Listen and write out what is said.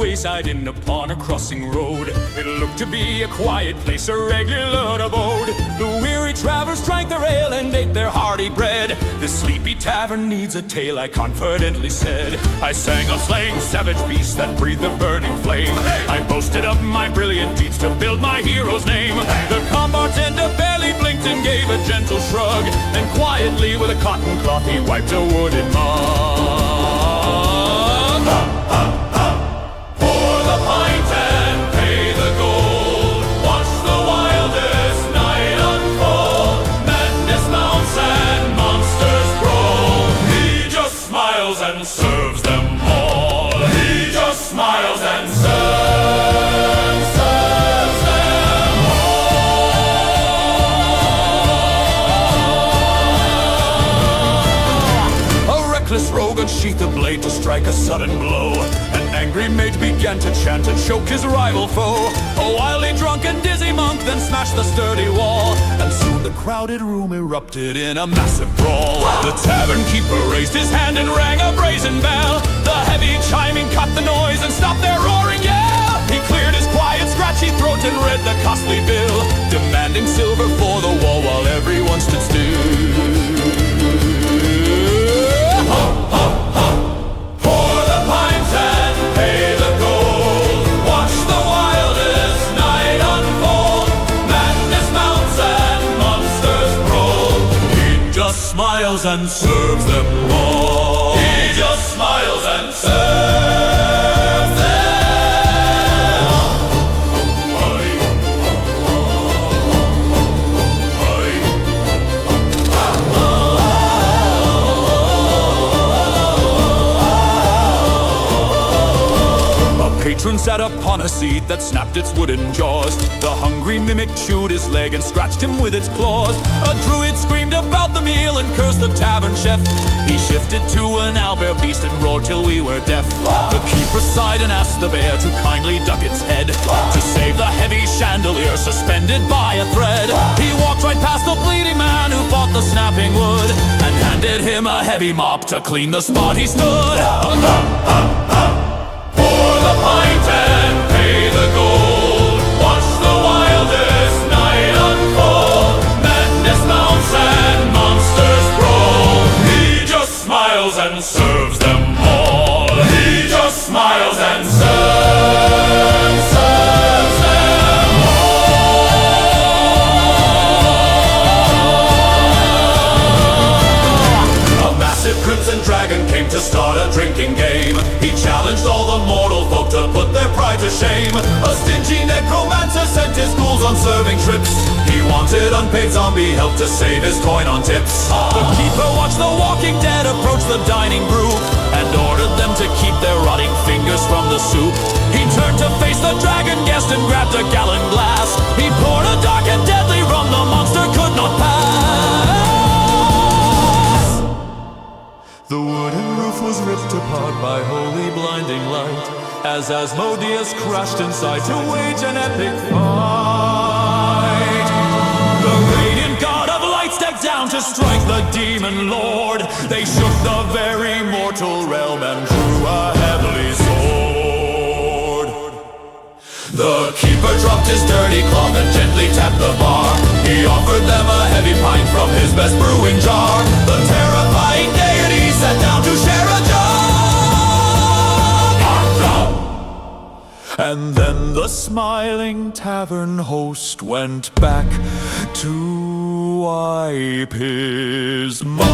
wayside inn upon a crossing road. It looked to be a quiet place, a regular abode. The weary travelers drank their ale and ate their hearty bread. This sleepy tavern needs a tale, I confidently said. I sang of slaying savage beasts that breathed a burning flame. I boasted of my brilliant deeds to build my hero's name. The calm bartender barely blinked and gave a gentle shrug. Then quietly with a cotton cloth he wiped a wooden mug. Pour the pint and pay the gold. Watch the wildest night unfold. Madness mounts and monsters grow. He just smiles and serves them all. He just smiles and serves them all. A reckless rogue unsheathed a blade to strike a sudden blow. An angry mage began to chant and choke his rival foe. A wildly drunk and dizzy monk then smashed the sturdy wall, and soon the crowded room erupted in a massive brawl. The tavern keeper raised his hand and rang a brazen bell. The heavy chiming cut the noise and stopped their roaring yell. He cleared his quiet, scratchy throat and read the costly bill, demanding silver for the wall while everyone stood still. Pour the pint and pay the gold. Watch the wildest night unfold. Madness mounts and monsters grow. He just smiles and serves them all. He just smiles and serves them. Patron sat upon a seat that snapped its wooden jaws. The hungry mimic chewed his leg and scratched him with its claws. A druid screamed about the meal and cursed the tavern chef. He shifted to an owlbear beast and roared till we were deaf. The keeper sighed and asked the bear to kindly duck its head, to save the heavy chandelier suspended by a thread. He walked right past the bleeding man who fought the snapping wood, and handed him a heavy mop to clean the spot he stood. Pour the pint and pay the gold. Watch the wildest night unfold. Madness mounts and monsters grow. He just smiles and serves them all. He just smiles and serves them all. A massive crimson dragon came to start a drinking game. He challenged all the mortal folk to put their pride to shame. A stingy necromancer sent his ghouls on serving trips. He wanted unpaid zombie help to save his coin on tips. The keeper watched the walking dead approach the dining group, and ordered them to keep their rotting fingers from the soup. He turned to face the dragon guest and grabbed a gallon glass. He poured a dark and deadly rum the monster could not pass. The wooden roof was ripped apart by holy blinding light, as Asmodeus crashed inside to wage an epic fight. The radiant god of light stepped down to strike the demon lord. They shook the very mortal realm and drew a heavily sword. The keeper dropped his dirty cloth and gently tapped the bar. He offered them a heavy pint from his best brewing jar. The terrifying deity sat down to share a jug. And then the smiling tavern host went back to wipe his mouth.